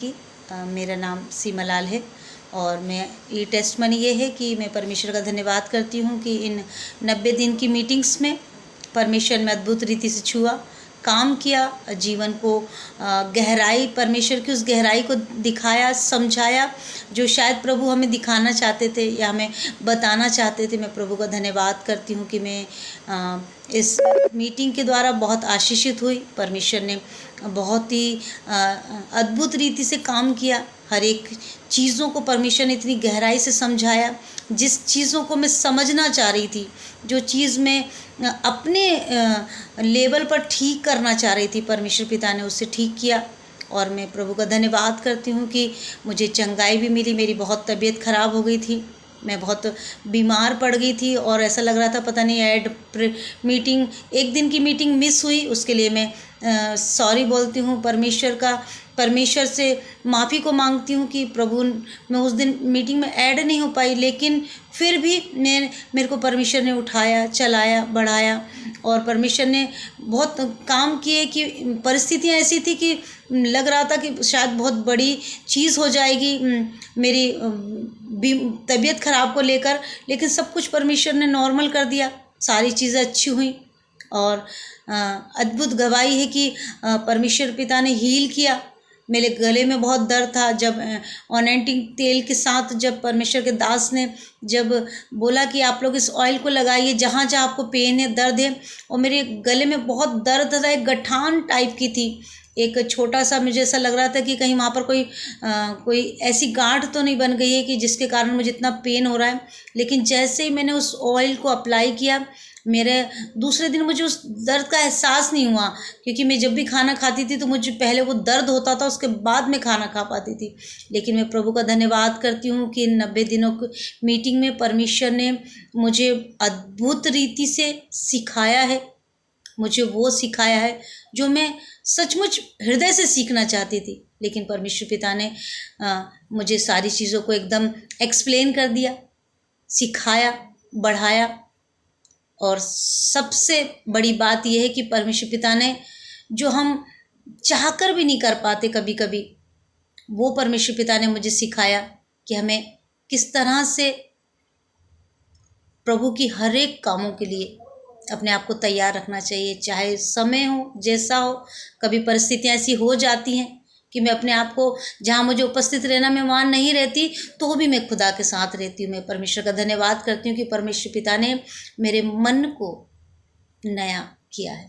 कि मेरा नाम सीमा लाल है और मैं ये टेस्टमनी ये है कि मैं परमेश्वर का धन्यवाद करती हूँ कि इन 90 दिन की मीटिंग्स में परमेश्वर ने अद्भुत रीति से छुआ, काम किया, जीवन को गहराई, परमेश्वर की उस गहराई को दिखाया, समझाया जो शायद प्रभु हमें दिखाना चाहते थे या हमें बताना चाहते थे। मैं प्रभु का धन्यवाद करती हूँ कि मैं इस मीटिंग के द्वारा बहुत आशीषित हुई। परमेश्वर ने बहुत ही अद्भुत रीति से काम किया। हर एक चीज़ों को परमेश्वर ने इतनी गहराई से समझाया। जिस चीज़ों को मैं समझना चाह रही थी, जो चीज़ मैं अपने लेवल पर ठीक करना चाह रही थी, परमेश्वर पिता ने उससे ठीक किया। और मैं प्रभु का धन्यवाद करती हूँ कि मुझे चंगाई भी मिली। मेरी बहुत तबीयत ख़राब हो गई थी, मैं बहुत बीमार पड़ गई थी और ऐसा लग रहा था पता नहीं मीटिंग, एक दिन की मीटिंग मिस हुई, उसके लिए मैं सॉरी बोलती हूँ। परमेश्वर से माफ़ी को मांगती हूँ कि प्रभु, मैं उस दिन मीटिंग में ऐड नहीं हो पाई, लेकिन फिर भी मेरे को परमेश्वर ने उठाया, चलाया, बढ़ाया और परमेश्वर ने बहुत काम किए कि परिस्थितियाँ ऐसी थी कि लग रहा था कि शायद बहुत बड़ी चीज़ हो जाएगी मेरी तबीयत ख़राब को लेकर, लेकिन सब कुछ परमेश्वर ने नॉर्मल कर दिया। सारी चीज़ें अच्छी हुई और अद्भुत गवाही है कि परमेश्वर पिता ने हील किया। मेरे गले में बहुत दर्द था, जब ऑनेंटिंग तेल के साथ जब परमेश्वर के दास ने जब बोला कि आप लोग इस ऑयल को लगाइए जहाँ जहाँ आपको पेन है, दर्द है, और मेरे गले में बहुत दर्द था, एक गठान टाइप की थी, एक छोटा सा, मुझे ऐसा लग रहा था कि कहीं वहाँ पर कोई ऐसी गांठ तो नहीं बन गई है कि जिसके कारण मुझे इतना पेन हो रहा है। लेकिन जैसे ही मैंने उस ऑयल को अप्लाई किया, मेरे दूसरे दिन मुझे उस दर्द का एहसास नहीं हुआ, क्योंकि मैं जब भी खाना खाती थी तो मुझे पहले वो दर्द होता था, उसके बाद मैं खाना खा पाती थी। लेकिन मैं प्रभु का धन्यवाद करती हूँ कि 90 दिनों की मीटिंग में परमेश्वर ने मुझे अद्भुत रीति से सिखाया है। मुझे वो सिखाया है जो मैं सचमुच हृदय से सीखना चाहती थी, लेकिन परमेश्वर पिता ने मुझे सारी चीज़ों को एकदम एक्सप्लेन कर दिया, सिखाया, बढ़ाया। और सबसे बड़ी बात यह है कि परमेश्वर पिता ने जो हम चाहकर भी नहीं कर पाते कभी कभी, वो परमेश्वर पिता ने मुझे सिखाया कि हमें किस तरह से प्रभु की हर एक कामों के लिए अपने आप को तैयार रखना चाहिए, चाहे समय हो जैसा हो। कभी परिस्थितियाँ ऐसी हो जाती हैं कि मैं अपने आप को, जहाँ मुझे उपस्थित रहना मैं वहाँ नहीं रहती, तो भी मैं खुदा के साथ रहती हूँ। मैं परमेश्वर का धन्यवाद करती हूँ कि परमेश्वर पिता ने मेरे मन को नया किया है।